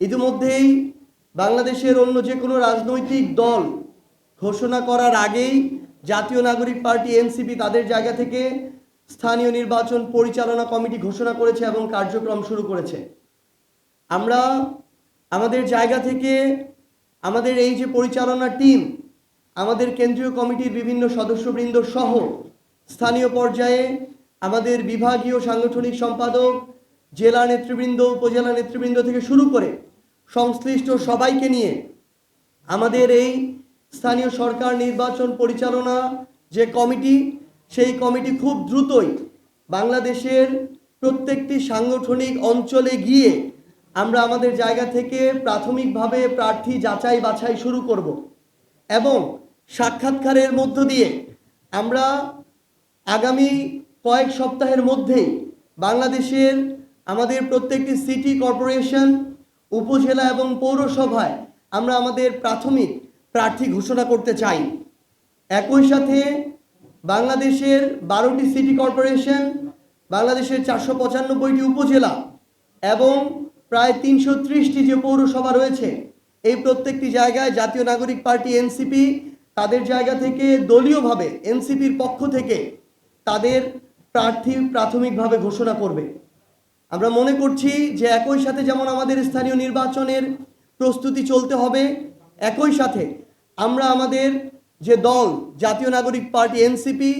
ইতিমধ্যেই বাংলাদেশের অন্য যে কোনো রাজনৈতিক দল ঘোষণা করার আগেই জাতীয় নাগরিক পার্টি এনসিপি তাদের জায়গা থেকে স্থানীয় নির্বাচন পরিচালনা কমিটি ঘোষণা করেছে এবং কার্যক্রম শুরু করেছে। আমরা আমাদের জায়গা থেকে আমাদের এই যে পরিচালনা টিম, আমাদের কেন্দ্রীয় কমিটির বিভিন্ন সদস্যবৃন্দ সহ স্থানীয় পর্যায়ে আমাদের বিভাগীয় সাংগঠনিক সম্পাদক, জেলা নেতৃবৃন্দ, উপজেলা নেতৃবৃন্দ থেকে শুরু করে সংশ্লিষ্ট সবাইকে নিয়ে আমাদের এই স্থানীয় সরকার নির্বাচন পরিচালনা যে কমিটি, সেই কমিটি খুব দ্রুতই বাংলাদেশের প্রত্যেকটি সাংগঠনিক অঞ্চলে গিয়ে আমরা আমাদের জায়গা থেকে প্রাথমিকভাবে প্রার্থী যাচাই বাছাই শুরু করব এবং সাক্ষাৎকারের মধ্য দিয়ে আমরা আগামী কয়েক সপ্তাহের মধ্যেই বাংলাদেশের আমাদের প্রত্যেকটি সিটি কর্পোরেশন, উপজেলা এবং পৌরসভায় আমরা আমাদের প্রাথমিক প্রার্থী ঘোষণা করতে চাই। একই সাথে বাংলাদেশের 12টি সিটি কর্পোরেশন, বাংলাদেশের 495টি উপজেলা এবং প্রায় 330টি যে পৌরসভা রয়েছে, এই প্রত্যেকটি জায়গায় জাতীয় নাগরিক পার্টি এনসিপি তাদের জায়গা থেকে দলীয়ভাবে এনসিপির পক্ষ থেকে তাদের প্রার্থী প্রাথমিকভাবে ঘোষণা করবে। আমরা মনে করছি যে একই সাথে যেমন আমাদের স্থানীয় নির্বাচনের প্রস্তুতি চলতে হবে, একই সাথে আমরা আমাদের যে দল জাতীয় নাগরিক পার্টি এনসিপি,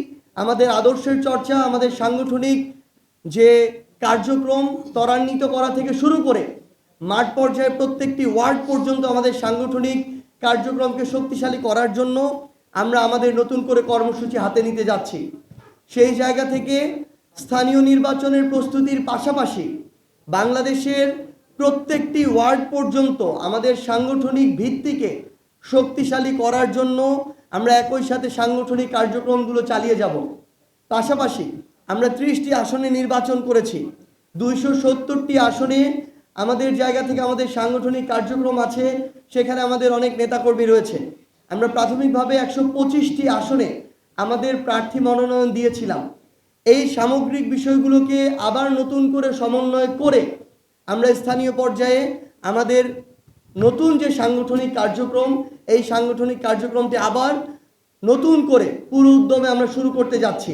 আমাদের আদর্শের চর্চা, আমাদের সাংগঠনিক যে কার্যক্রম ত্বরান্বিত করা থেকে শুরু করে মাঠ পর্যায়ে প্রত্যেকটি ওয়ার্ড পর্যন্ত আমাদের সাংগঠনিক কার্যক্রমকে শক্তিশালী করার জন্য আমরা আমাদের নতুন করে কর্মসূচি হাতে নিতে যাচ্ছি। সেই জায়গা থেকে স্থানীয় নির্বাচনের প্রস্তুতির পাশাপাশি বাংলাদেশের প্রত্যেকটি ওয়ার্ড পর্যন্ত আমাদের সাংগঠনিক ভিত্তিকে শক্তিশালী করার জন্য আমরা একই সাথে সাংগঠনিক কার্যক্রমগুলো চালিয়ে যাব। পাশাপাশি আমরা 30টি আসনে নির্বাচন করেছি, 270টি আসনে আমাদের জায়গা থেকে আমাদের সাংগঠনিক কার্যক্রম আছে, সেখানে আমাদের অনেক নেতাকর্মী রয়েছে। আমরা প্রাথমিকভাবে 125টি আসনে আমাদের প্রার্থী মনোনয়ন দিয়েছিলাম। এই সামগ্রিক বিষয়গুলোকে আবার নতুন করে সমন্বয় করে আমরা স্থানীয় পর্যায়ে আমাদের নতুন যে সাংগঠনিক কার্যক্রম, এই সাংগঠনিক কার্যক্রমটি আবার নতুন করে পুরো উদ্যমে আমরা শুরু করতে যাচ্ছি।